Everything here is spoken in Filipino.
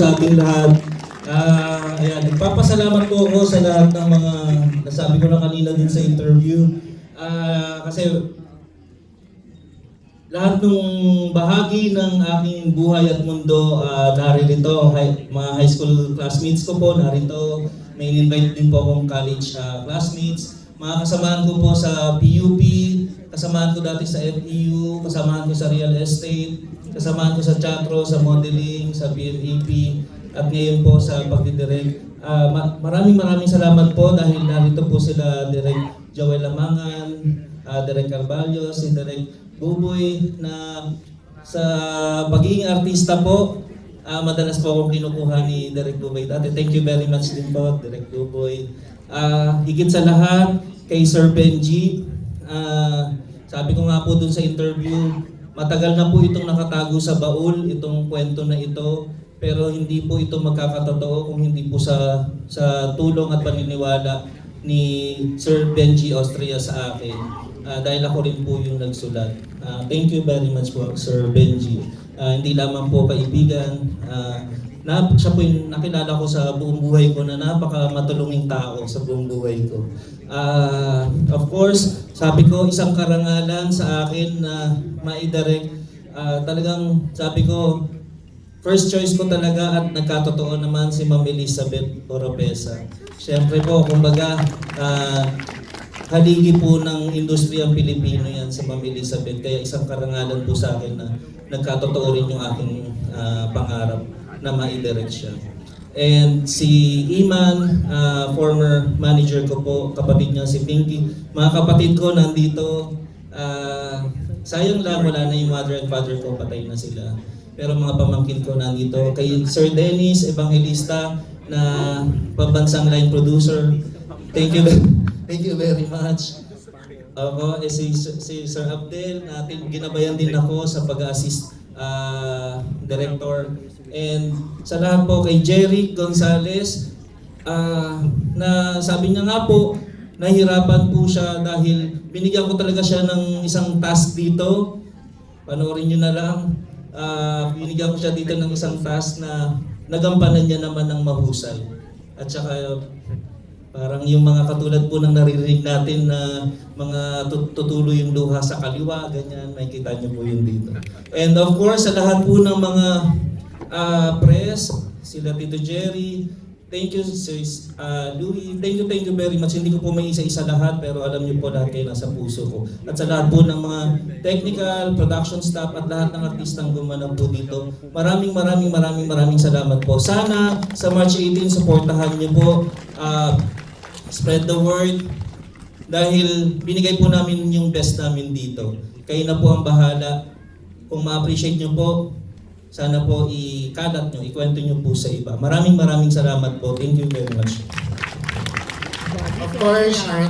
Sa ating lahat. Ayan, nagpapasalamat po ako sa lahat ng mga nasabi ko na kanina din sa interview. Kasi lahat ng bahagi ng aking buhay at mundo narito. Mga high school classmates ko po narito. May invite din po akong college classmates. Mga kasamahan ko po sa PUP, kasamahan ko dati sa FEU, kasamahan ko sa real estate, kasamahan ko sa Chatro, sa modeling, sa PMEP, at ngayon po sa pagdidirect. Maraming salamat po dahil narito po sila Direk Joel Lamangan, Direk Carvalho, si Direk Buboy na sa pagiging artista po, madalas po akong kinukuha ni Direk Buboy dati. Thank you very much din po, Direk Buboy. Higit sa lahat, kay Sir Benji, sabi ko nga po dun sa interview, matagal na po itong nakatago sa baul, itong kwento na ito, pero hindi po ito magkakatotoo kung hindi po sa tulong at paniniwala ni Sir Benji Austria sa akin. Dahil ako rin po yung nagsulat. Thank you very much po, Sir Benji. Hindi lamang po kaibigan, siya po yung nakilala ko sa buong buhay ko na napaka matulunging tao sa buong buhay ko. Of course, sabi ko isang karangalan sa akin na maidirect. Talagang sabi ko, first choice ko talaga at nagkatotoo naman si Ma'am Elizabeth Oropesa. Siyempre po, kumbaga, haligi po ng industriyang Pilipino yan sa Ma'am Elizabeth. Kaya isang karangalan po sa akin na nagkatotoo rin yung aking pangarap na maidirect siya. And si Iman, former manager ko po, kapatid niya si Pinky. Mga kapatid ko nandito, sayang lang wala na yung mother and father ko, patay na sila. Pero mga pamangkin ko nandito. Kay Sir Dennis Evangelista na pambansang line producer, thank you very much. Ako, si Sir Abdel, natin ginabayan din ako sa pag-assist director. And sa lahat po kay Jerry Gonzalez, na sabi niya nga po, nahirapan po siya dahil binigyan ko talaga siya ng isang task dito. Panoorin niyo na lang. Binigyan ko siya dito ng isang task na nagampanan niya naman ng mahusay. At saka parang yung mga katulad po ng naririnig natin na mga tutuloy yung luha sa kaliwa, ganyan, may kita niyo po yun dito. And of course, sa lahat po ng mga press, sila Tito Jerry, thank you Sis Louie, thank you very much. Hindi ko po may isa-isa lahat, pero alam niyo po lahat kayo nasa puso ko. At sa lahat po ng mga technical, production staff at lahat ng artistang gumanap po dito, maraming salamat po. Sana sa March 18, supportahan niyo po, spread the word, dahil binigay po namin yung best namin dito. Kayo na po ang bahala. Kung ma-appreciate niyo po, sana po ikalat nyo, ikwento nyo po sa iba. Maraming salamat po. Thank you very much. Of course, our